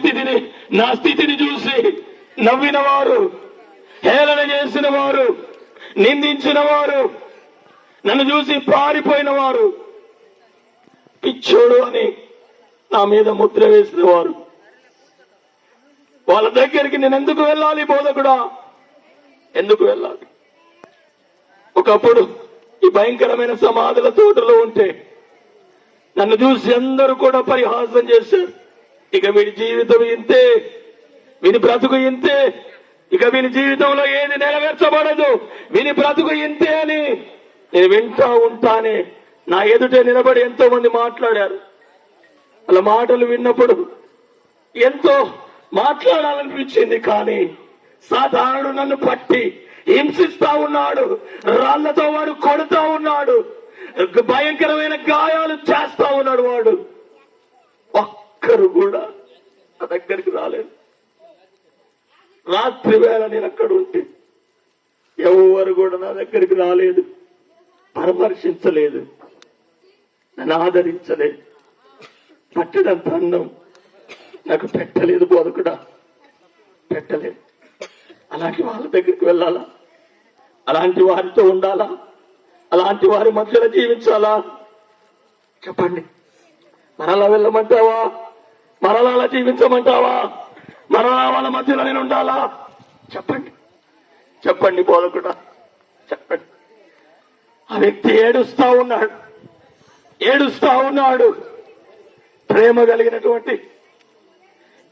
స్థితిని, నా స్థితిని చూసి నవ్విన వారు, హేళన చేసిన వారు, నిందించిన వారు, నన్ను చూసి పారిపోయిన వారు, పిచ్చోడు అని నా మీద ముద్ర వేసిన వారు, వాళ్ళ దగ్గరికి నేను ఎందుకు వెళ్ళాలి? బోధకుడా, ఎందుకు వెళ్ళాలి? ఒకప్పుడు ఈ భయంకరమైన సమాధుల తోటలో ఉంటే నన్ను చూసి అందరూ కూడా పరిహాసం చేశారు. ఇక వీడి జీవితం ఇంతే, వీని బ్రతుకు ఇంతే, ఇక వీని జీవితంలో ఏది నెరవేర్చబడదు, వీని బ్రతుకు ఇంతే అని నేను వింటా ఉంటానే నా ఎదుటే నిలబడి ఎంతో మంది మాట్లాడారు. అలా మాటలు విన్నప్పుడు ఎంతో మాట్లాడాలనిపించింది. కానీ సాధారణుడు నన్ను పట్టి హింసిస్తా ఉన్నాడు, రాళ్లతో వాడు కొడుతా ఉన్నాడు, భయంకరమైన గాయాలు చేస్తా ఉన్నాడు. వాడు ఒక్కరు కూడా నా దగ్గరికి రాలేదు. రాత్రి వేళ నేను అక్కడ ఉంటే ఎవరు కూడా నా దగ్గరికి రాలేదు, పరామర్శించలేదు, నన్ను ఆదరించలేదు, పట్టడంత అన్నం నాకు పెట్టలేదు. బోధకుడా, పెట్టలేదు. అలాంటి వాళ్ళ దగ్గరికి వెళ్ళాలా? అలాంటి వారితో ఉండాలా? అలాంటి వారి మధ్యలో జీవించాలా? చెప్పండి. మరలా వెళ్ళమంటావా? మరలా అలా జీవించమంటావా? మరలా వాళ్ళ మధ్యలో నేను ఉండాలా? చెప్పండి, చెప్పండి బోధకుడా, చెప్పండి. ఆ వ్యక్తి ఏడుస్తా ఉన్నాడు, ఏడుస్తా ఉన్నాడు. ప్రేమ కలిగినటువంటి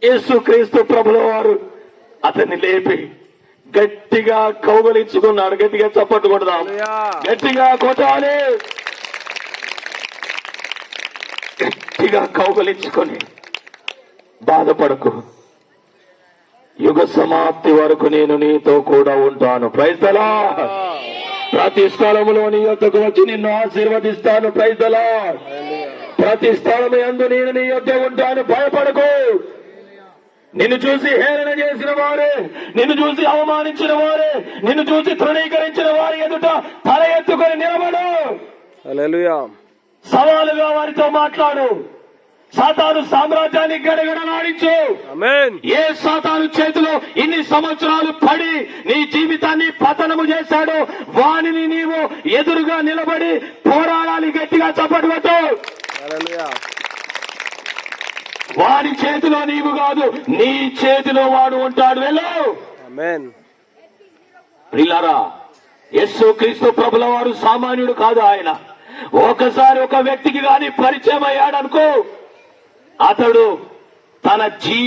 యేసుక్రీస్తు ప్రభుల వారు అతన్ని లేపి గట్టిగా కౌగలించుకున్నాడు. గట్టిగా చప్పట్లు కొడదాం, గట్టిగా కొట్టాలి. గట్టిగా కౌగలించుకొని, బాధపడకు, యుగ సమాప్తి వరకు నేను నీతో కూడా ఉంటాను. Praise the Lord. ప్రతి స్థలములో నీ యొద్దకు వచ్చి నిన్ను ఆశీర్వదిస్తాను. Praise the Lord. ప్రతి స్థలము యందు నేను నీ యొద్ద ఉంటాను. భయపడకు. నిన్ను చూసి హేళన చేసిన వారే, నిన్ను చూసి అవమానించిన వారే, నిన్ను చూసి తృణీకరించిన వారి ఎదుట తల ఎత్తుకొని నిలబడు. హల్లెలూయా. సవాలుగా వారితో మాట్లాడు. సాతాను సామ్రాజ్యాన్ని గడగడలాడించు. ఆమేన్. ఏ సాతాను చేతిలో ఇన్ని సంవత్సరాలు పడి నీ జీవితాన్ని పతనము చేశాడో వానిని నీవు ఎదురుగా నిలబడి పోరాడాలి. గట్టిగా చప్పట్లు కొట్టు. హల్లెలూయా. వాడి చేతిలో నీవు కాదు, నీ చేతిలో వాడు ఉంటాడు. వెళ్ళు. ఆమేన్. ప్రియులారా, యేసుక్రీస్తు ప్రభుల వారు సామాన్యుడు కాదు. ఆయన ఒకసారి ఒక వ్యక్తికి గాని పరిచయం అయ్యాడనుకో, అతడు తన